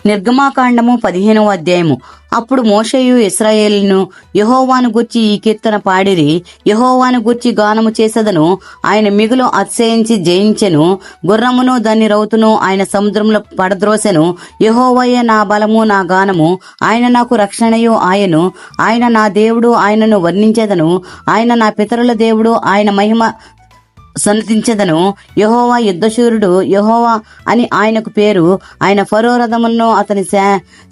నిర్గమాకాండము 15వ అధ్యాయము. అప్పుడు మోషేయు ఇశ్రాయేలును యెహోవాను గూర్చి ఈ కీర్తన పాడిరి. యెహోవాను గూర్చి గానము చేసెదను, ఆయన మిగులు అతిశయించి జయించెను. గుర్రమును దాని రౌతును ఆయన సముద్రంలో పడద్రోసెను. యెహోవాయే నా బలము, నా గానము, ఆయన నాకు రక్షణయు ఆయను. ఆయన నా దేవుడు, ఆయనను వర్ణించెదను. ఆయన నా పితరుల దేవుడు, ఆయన మహిమ సన్నతించెదను. యెహోవా యుద్ధశూరుడు, యెహోవా అని ఆయనకు పేరు. ఆయన ఫరో రథములను అతని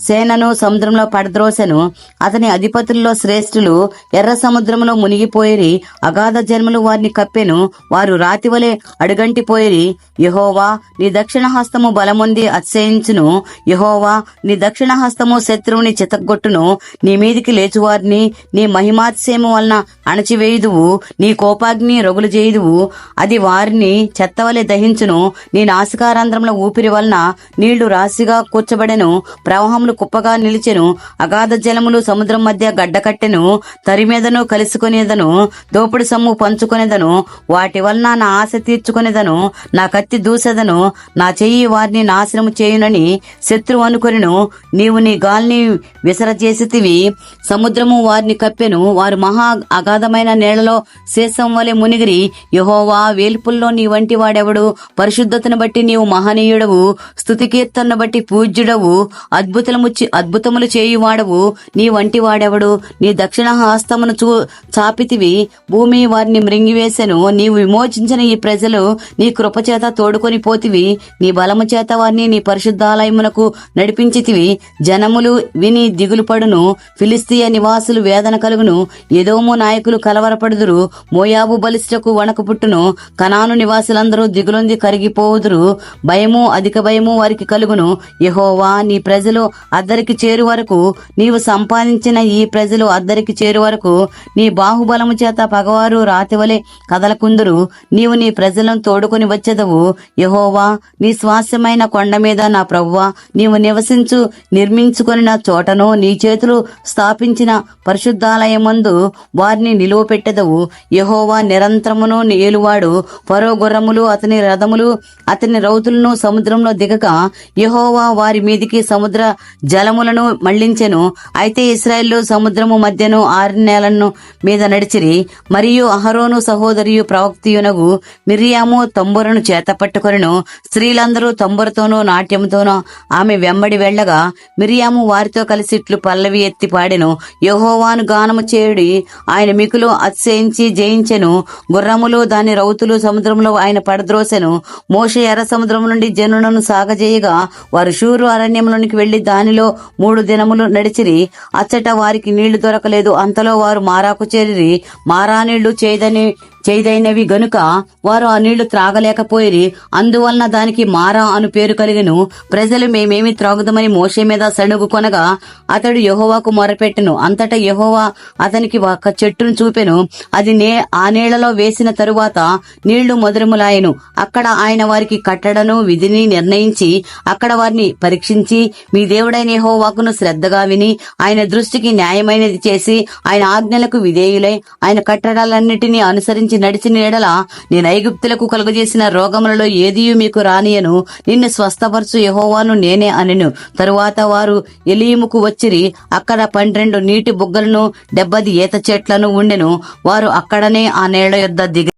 సేనను సముద్రంలో పడద్రోసెను. అతని అధిపతుల్లో శ్రేష్ఠులు ఎర్ర సముద్రములో మునిగిపోయిరి. అగాధ జన్మలు వారిని కప్పెను. వారు రాతివలే అడుగంటిపోయిరి. యెహోవా నీ దక్షిణ హస్తము బలముంది అతిశయించును. యెహోవా నీ దక్షిణ హస్తము శత్రువుని చితగ్గొట్టును. నీ మీదికి లేచువారిని నీ మహిమాతిశయము వలన అణచివేయుదువు. నీ కోపాగ్ని రగులు చేయుదువు, అది వారిని చెత్తవలె దహించును. నీ నాసికారంధ్రంలో ఊపిరి వలన నీళ్లు రాశిగా కూర్చబడెను. ప్రవాహములు కుప్పగా నిలిచెను. అగాధ జలములు సముద్రం మధ్య గడ్డకట్టెను. తరిమేదను కలుసుకొనేదను, దోపుడు సొమ్ము పంచుకొనేదను. వాటి వలన నా ఆశ తీర్చుకొనేదను. నా కత్తి దూసెదను. నా చెయ్యి వారిని నాశనము చేయునని శత్రువు అనుకొనెను. నీవు నీ గాలిని విసరజేసితివి, సముద్రము వారిని కప్పెను. వారు మహా అగాధమైన నీళ్లలో శేషం వలె మునిగిరి. యెహోవా వేల్పుల్లో నీ వంటి వాడెవడు? పరిశుద్ధతను బట్టి నీవు మహనీయుడవు. స్తుతి కీర్తనను బట్టి పూజ్యుడవు. అద్భుతములు చేయువాడవు. నీ వంటి వాడెవడు? నీ దక్షిణ హస్తమును చాపితివి, భూమి వారిని మృంగివేసెను. నీవు విమోచించిన ఈ ప్రజలు నీ కృపచేత తోడుకొని పోతివి. నీ బలము చేత వారిని నీ పరిశుద్ధాలయమునకు నడిపించితివి. జనములు విని దిగులు పడును. ఫిలిస్తీయ నివాసులు వేదన కలుగును. ఎదోము నాయకులు కలవరపడుదురు. మోయాబు బలిష్టకు వణకు పుట్టును. కనాను నివాసులందరూ దిగులొంది కరిగిపోవుదురు. భయము, అధిక భయము వారికి కలుగును. యెహోవా నీ ప్రజలు అద్దరికి చేరు వరకు, నీవు సంపాదించిన ఈ ప్రజలు అద్దరికి చేరు వరకు నీ బాహుబలము చేత పగవారు రాతివలే కదలకుందురు. నీవు నీ ప్రజలను తోడుకొని వచ్చెదవు. యెహోవా నీ స్వాస్యమైన కొండ మీద నా ప్రభువా, నీవు నిర్మించుకొనిన చోటను నీ చేతులు స్థాపించిన పరిశుద్ధాలయమందు వారిని నిలువ పెట్టెదవు. యెహోవా నిరంతరమును ఏలువాడు. ఫరో గుర్రములు అతని రథములు అతని రౌతులను సముద్రంలో దిగక యెహోవా వారి మీదికి సముద్ర జలములను మళ్లించెను. అయితే ఇశ్రాయేలు సముద్రము మధ్యను 6 నెలలను మీద నడిచిరి. మరియు అహరోను సహోదరియు ప్రవక్తియునగు మిర్యాము తంబురను చేత పట్టుకొనెను. స్త్రీలందరూ తంబురతోనూ నాట్యముతోనూ ఆమె వెంబడి వెళ్ళగా మిర్యాము వారితో కలిసి ఇట్లు పల్లవి ఎత్తి పాడెను. యెహోవాను గానము చేయుడి, ఆయన మికులు అతిశయించి జయించెను. గుర్రములు దాని రౌతులు సముద్రంలో ఆయన పడద్రోసెను. మోషే ఎర్ర సముద్రం నుండి జనులను సాగజేయగా వారు షూరు అరణ్యంలోనికి వెళ్లి దానిలో 3 దినములు నడిచిరి. అచ్చట వారికి నీళ్లు దొరకలేదు. అంతలో వారు మారాకు చేరిరి. మారా నీళ్లు చేదైనవి గనుక వారు ఆ నీళ్లు త్రాగలేకపోయిరి. అందువలన దానికి మారా అను పేరు కలిగెను. ప్రజలు మేమేమి త్రాగుదమని మోషే మీద సణుగు కొనగా అతడు యెహోవాకు మొరపెట్టెను. అంతటా యెహోవా అతనికి ఒక చెట్టును చూపెను. అది ఆ నీళ్లలో వేసిన తరువాత నీళ్లు మధురములాయెను. అక్కడ ఆయన వారికి కట్టడను విధిని నిర్ణయించి అక్కడ వారిని పరీక్షించి, మీ దేవుడైన యెహోవాకును శ్రద్ధగా విని ఆయన దృష్టికి న్యాయమైనది చేసి ఆయన ఆజ్ఞలకు విధేయులై ఆయన కట్టడాలన్నిటినీ అనుసరించి నడిచిన ఎడల నేను ఐగుప్తులకు కలుగజేసిన రోగములలో ఏదియూ మీకు రానియను. నిన్ను స్వస్థపరచు యెహోవాను నేనే అనెను. తరువాత వారు ఎలీముకు వచ్చిరి. అక్కడ 12 నీటి బుగ్గలను 70 ఈత చెట్లను ఉండెను. వారు అక్కడనే ఆ నీళ్ల యొద్ద దిగి